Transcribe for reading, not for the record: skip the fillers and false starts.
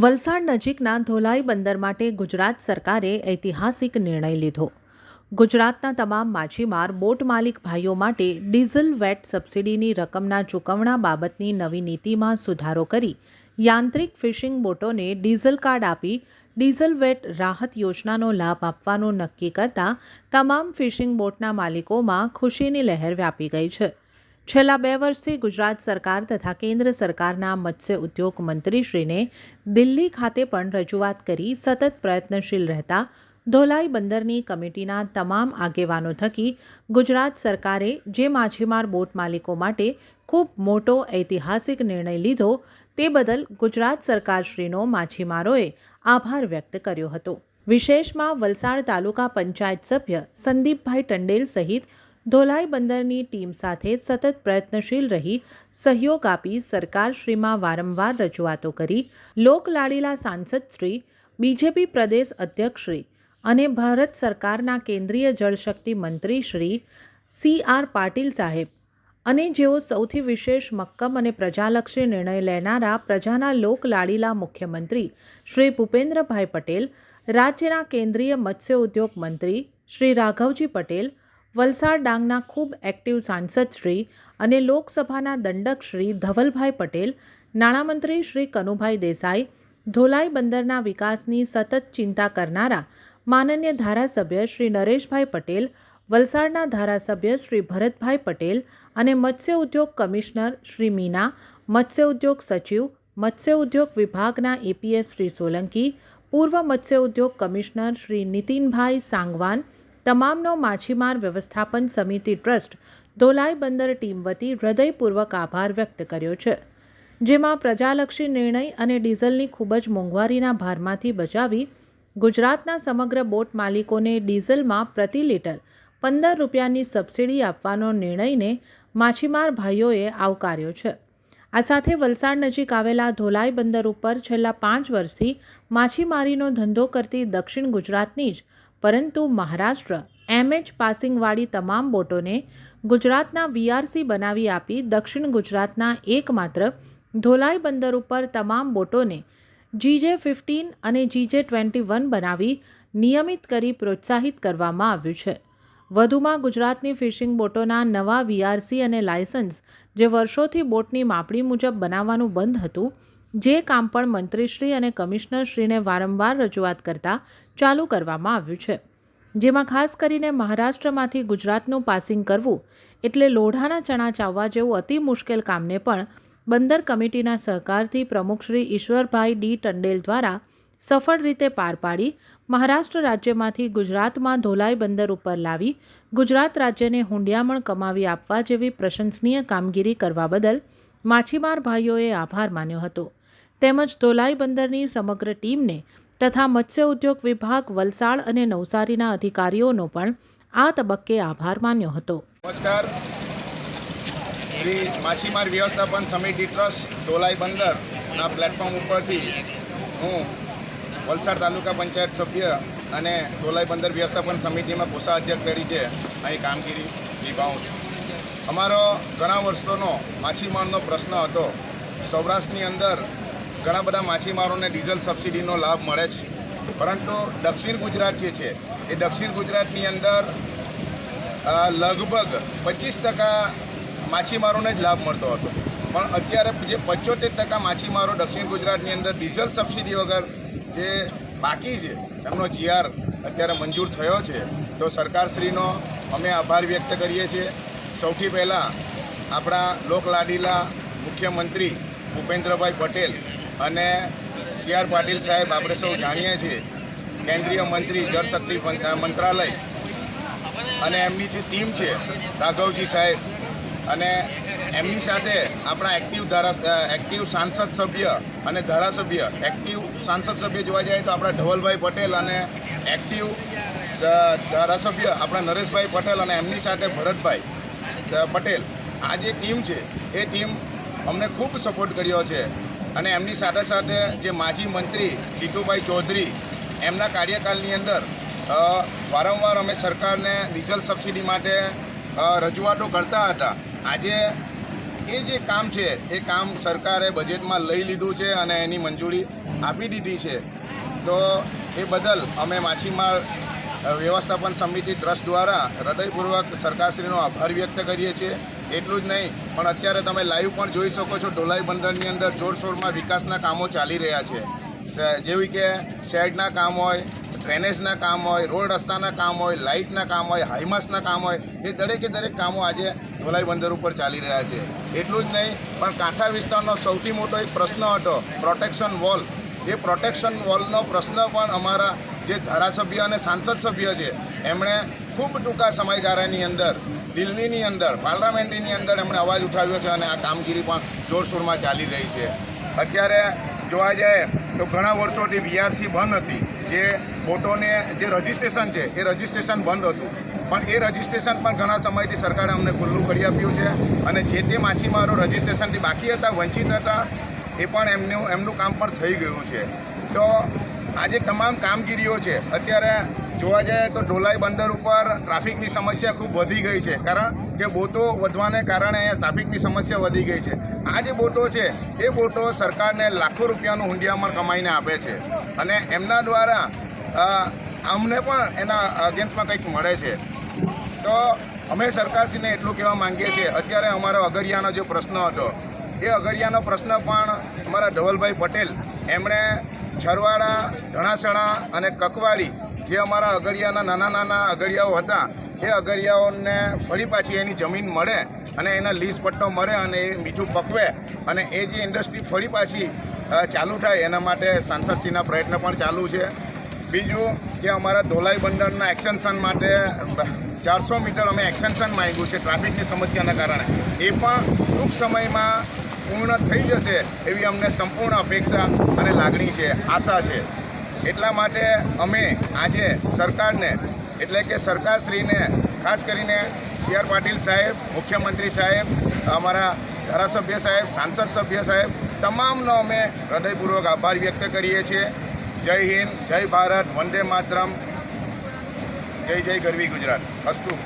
વલસાડ નજીકના ધોલાઈ બંદર માટે ગુજરાત સરકારે ઐતિહાસિક નિર્ણય લીધો. ગુજરાતના તમામ માછીમાર બોટ માલિક ભાઈઓ માટે ડીઝલ વેટ સબસિડીની રકમના ચૂકવણા બાબતની નવી નીતિમાં સુધારો કરી યાંત્રિક ફિશિંગ બોટોને ડીઝલ કાર્ડ આપી ડીઝલ વેટ રાહત યોજનાનો લાભ આપવાનું નક્કી કરતા તમામ ફિશિંગ બોટના માલિકોમાં ખુશીની લહેર વ્યાપી ગઈ છે. છેલ્લા 2 વર્ષથી ગુજરાત સરકાર તથા કેન્દ્ર સરકારના મત્સ્ય ઉદ્યોગ મંત્રીશ્રીને દિલ્હી ખાતે પણ રજૂઆત કરી સતત પ્રયત્નશીલ રહેતા ધોલાઈ બંદરની કમિટીના તમામ આગેવાનો થકી ગુજરાત સરકારે જે માછીમાર બોટ માલિકો માટે ખૂબ મોટો ઐતિહાસિક નિર્ણય લીધો તે બદલ ગુજરાત સરકારશ્રીનો માછીમારોએ આભાર વ્યક્ત કર્યો હતો. વિશેષમાં વલસાડ તાલુકા પંચાયત સભ્ય સંદીપભાઈ ટંડેલ સહિત ધોલાઈ બંદરની ટીમ સાથે સતત પ્રયત્નશીલ રહી સહયોગ આપી સરકારશ્રીમાં વારંવાર રજૂઆતો કરી લોકલાડીલા સાંસદશ્રી, બીજેપી પ્રદેશ અધ્યક્ષશ્રી અને ભારત સરકારના કેન્દ્રીય જળશક્તિ મંત્રી શ્રી CR પાટીલ સાહેબ અને જેઓ સૌથી વિશેષ મક્કમ અને પ્રજાલક્ષી નિર્ણય લેનારા પ્રજાના લોકલાડીલા મુખ્યમંત્રી શ્રી ભૂપેન્દ્રભાઈ પટેલ, રાજ્યના કેન્દ્રીય મત્સ્ય ઉદ્યોગ મંત્રી શ્રી રાઘવજી પટેલ, વલસાડ ડાંગના ખૂબ એક્ટિવ સાંસદ શ્રી અને લોકસભાના દંડક શ્રી ધવલભાઈ પટેલ, નાણામંત્રી શ્રી કનુભાઈ દેસાઈ, ધોલાઈ બંદરના વિકાસની સતત ચિંતા કરનારા માનનીય ધારાસભ્ય શ્રી નરેશભાઈ પટેલ, વલસાડના ધારાસભ્ય શ્રી ભરતભાઈ પટેલ અને મત્સ્ય ઉદ્યોગ કમિશનર શ્રી મીના, મત્સ્ય ઉદ્યોગ સચિવ, મત્સ્ય ઉદ્યોગ વિભાગના APS શ્રી સોલંકી, પૂર્વ મત્સ્ય ઉદ્યોગ કમિશનર શ્રી નીતિનભાઈ સાંગવાન તમામનો માછીમાર વ્યવસ્થાપન સમિતિ ટ્રસ્ટ ધોલાઈ બંદર ટીમ વતી હૃદયપૂર્વક આભાર વ્યક્ત કર્યો છે. જેમાં પ્રજાલક્ષી નિર્ણય અને ડીઝલની ખૂબ જ મોંઘવારીના ભારમાંથી બચાવી ગુજરાતના સમગ્ર બોટ માલિકોને ડીઝલમાં પ્રતિ લીટર 15 રૂપિયાની સબસિડી આપવાનો નિર્ણયને માછીમાર ભાઈઓએ આવકાર્યો છે. આ સાથે વલસાડ નજીક આવેલા ધોલાઈ બંદર ઉપર છેલ્લા 5 વર્ષથી માછીમારીનો ધંધો કરતી દક્ષિણ ગુજરાતની જ પરંતુ મહારાષ્ટ્ર MH પાસિંગવાળી તમામ બોટોને ગુજરાતના VRC બનાવી આપી દક્ષિણ ગુજરાતના એકમાત્ર ધોલાઈ બંદર ઉપર તમામ બોટોને GJ15 અને GJ21 બનાવી નિયમિત કરી પ્રોત્સાહિત કરવામાં આવ્યું છે. વધુમાં ગુજરાતની ફિશિંગ બોટોના નવા VRC અને લાયસન્સ જે વર્ષોથી બોટની માપણી મુજબ બનાવવાનું બંધ હતું, જે કામ પણ મંત્રીશ્રી અને કમિશનરશ્રીને વારંવાર રજૂઆત કરતા ચાલુ કરવામાં આવ્યું છે. જેમાં ખાસ કરીને મહારાષ્ટ્રમાંથી ગુજરાતનું પાસિંગ કરવું એટલે લોઢાના ચણા ચાવવા જેવું અતિ મુશ્કેલ કામને પણ બંદર કમિટીના સહકારથી પ્રમુખ શ્રી ઈશ્વરભાઈ D. ટંડેલ દ્વારા સફળ રીતે પાર પાડી મહારાષ્ટ્ર રાજ્યમાંથી ગુજરાતમાં ધોલાઈ બંદર ઉપર લાવી ગુજરાત રાજ્યને હુંડિયામણ કમાવી આપવા જેવી પ્રશંસનીય કામગીરી કરવા બદલ માછીમાર ભાઈઓએ આભાર માન્યો હતો. તેમજ ધોલાઈ બંદરની સમગ્ર ટીમને તથા મત્સ્ય ઉદ્યોગ વિભાગ વલસાડ અને નવસારીના અધિકારીઓનો પણ આ તબક્કે આભાર માન્યો હતો. નમસ્કાર. શ્રી માછીમાર વ્યવસ્થાપન સમિતિ ટ્રસ્ટ ધોલાઈ બંદરના પ્લેટફોર્મ ઉપરથી હું વલસાડ તાલુકા પંચાયત સભ્ય અને ધોલાઈ બંદર વ્યવસ્થાપન સમિતિમાં કોષાધ્યક્ષ તરીકે અહીં કામગીરી નિભાવું છું. અમારો ઘણા વર્ષોનો માછીમારનો પ્રશ્ન હતો. સૌરાષ્ટ્રની અંદર ઘણા બધા માછીમારોને ડીઝલ સબસિડીનો લાભ મળે છે, પરંતુ દક્ષિણ ગુજરાત જે છે એ દક્ષિણ ગુજરાતની અંદર લગભગ 25% માછીમારોને જ લાભ મળતો હતો. પણ અત્યારે જે 75% માછીમારો દક્ષિણ ગુજરાતની અંદર ડીઝલ સબસિડી વગર જે બાકી છે એમનો GR અત્યારે મંજૂર થયો છે. તો સરકારશ્રીનો અમે આભાર વ્યક્ત કરીએ છીએ. સૌથી પહેલાં આપણા લોકલાડીલા મુખ્યમંત્રી ભૂપેન્દ્રભાઈ પટેલ અને CR પાટીલ સાહેબ, આપણે સૌ જાણીએ છીએ કેન્દ્રીય મંત્રી જળશક્તિ મંત્રાલય અને એમની જે ટીમ છે રાઘવજી સાહેબ અને એમની સાથે આપણા એક્ટિવ સાંસદ સભ્ય અને ધારાસભ્ય. એક્ટિવ સાંસદ સભ્ય જોવા જાય તો આપણા ધવલભાઈ પટેલ અને એક્ટિવ ધારાસભ્ય આપણા નરેશભાઈ પટેલ અને એમની સાથે ભરતભાઈ પટેલ. આ જે ટીમ છે એ ટીમ અમને ખૂબ સપોર્ટ કર્યો છે. અને એમની સાથે સાથે જે માજી મંત્રી જીતુભાઈ ચૌધરી, એમના કાર્યકાળની અંદર વારંવાર અમે સરકારને ડીઝલ સબસિડી માટે રજૂઆતો કરતા હતા. આજે એ જે કામ છે એ કામ સરકારે બજેટમાં લઈ લીધું છે અને એની મંજૂરી આપી દીધી છે. તો એ બદલ અમે માછીમાર વ્યવસ્થાપન સમિતિ ટ્રસ્ટ દ્વારા હૃદયપૂર્વક સરકારશ્રીનો આભાર વ્યક્ત કરીએ છીએ. એટલું જ નહીં પણ અત્યારે તમે લાઈવ પણ જોઈ શકો છો, ઢોલાઈ બંદરની અંદર જોરશોરમાં વિકાસના કામો ચાલી રહ્યા છે. જેવી કે શેડના કામ હોય, ડ્રેનેજના કામ હોય, રોડ રસ્તાના કામ હોય, લાઇટના કામ હોય, હાઈમાસના કામ હોય, એ દરેકે દરેક કામો આજે ઢોલાઈ બંદર ઉપર ચાલી રહ્યા છે. એટલું જ નહીં પણ કાંઠા વિસ્તારનો સૌથી મોટો એક પ્રશ્ન હતો પ્રોટેક્શન વોલ. એ પ્રોટેક્શન વોલનો પ્રશ્ન પણ અમારા જે ધારાસભ્ય અને સાંસદ સભ્ય છે એમણે ખૂબ ટૂંકા સમયગાળાની અંદર દિલ્હીની અંદર પાર્લામેન્ટની અંદર એમણે અવાજ ઉઠાવ્યો છે અને આ કામગીરી પણ જોરશોરમાં ચાલી રહી છે. અત્યારે જોવા જાય તો ઘણા વર્ષોથી વીઆરસી બંધ હતી. જે બોટોને જે રજિસ્ટ્રેશન છે એ રજિસ્ટ્રેશન બંધ હતું, પણ એ રજિસ્ટ્રેશન પણ ઘણા સમયથી સરકારે અમને ખુલ્લું કરી આપ્યું છે અને જે તે માછીમારો રજિસ્ટ્રેશનથી બાકી હતા, વંચિત હતા, એ પણ એમનું કામ પણ થઈ ગયું છે. તો આજે તમામ કામગીરીઓ છે. અત્યારે જોવા જાય તો ઢોલાઈ બંદર ઉપર ટ્રાફિકની સમસ્યા ખૂબ વધી ગઈ છે, કારણ કે બોટો વધવાને કારણે ટ્રાફિકની સમસ્યા વધી ગઈ છે. આ જે બોટો છે એ બોટો સરકારને લાખો રૂપિયાનું હુંડિયામણ કમાઈને આપે છે અને એમના દ્વારા અમને પણ એના અગેન્સ્ટમાં કંઈક મળે છે. તો અમે સરકારશ્રીને એટલું કહેવા માંગીએ છીએ, અત્યારે અમારો અગરિયાનો જે પ્રશ્ન હતો એ અગરિયાનો પ્રશ્ન પણ અમારા ધવલભાઈ પટેલ એમણે છરવાડા, ધણાસણા અને કકવારી જે અમારા અગરિયાના નાના નાના અગરિયાઓ હતા એ અગરિયાઓને ફરી પાછી એની જમીન મળે અને એના લીઝ પટ્ટો મળે અને એ મીઠું પકવે અને એ જે ઇન્ડસ્ટ્રી ફરી પાછી ચાલુ થાય એના માટે સાંસદશ્રીના પ્રયત્ન પણ ચાલુ છે. બીજું કે અમારા ધોલાઈ બંદરના એક્સટેન્શન માટે 400 મીટર અમે એક્સટેન્શન માંગ્યું છે ટ્રાફિકની સમસ્યાના કારણે. એ પણ ટૂંક સમયમાં પૂર્ણ થઈ જશે એવી અમને સંપૂર્ણ અપેક્ષા અને લાગણી છે, આશા છે. એટલા માટે અમે આજે સરકારને એટલે કે સરકારશ્રીને ખાસ કરીને સી.આર. પાટીલ સાહેબ, મુખ્યમંત્રી સાહેબ, અમારા ધારાસભ્ય સાહેબ, સાંસદ સભ્ય સાહેબ તમામનો અમે હૃદયપૂર્વક આભાર વ્યક્ત કરીએ છીએ. જય હિન્દ, જય ભારત, વંદે માતરમ, જય જય ગરવી ગુજરાત. અસ્તુ.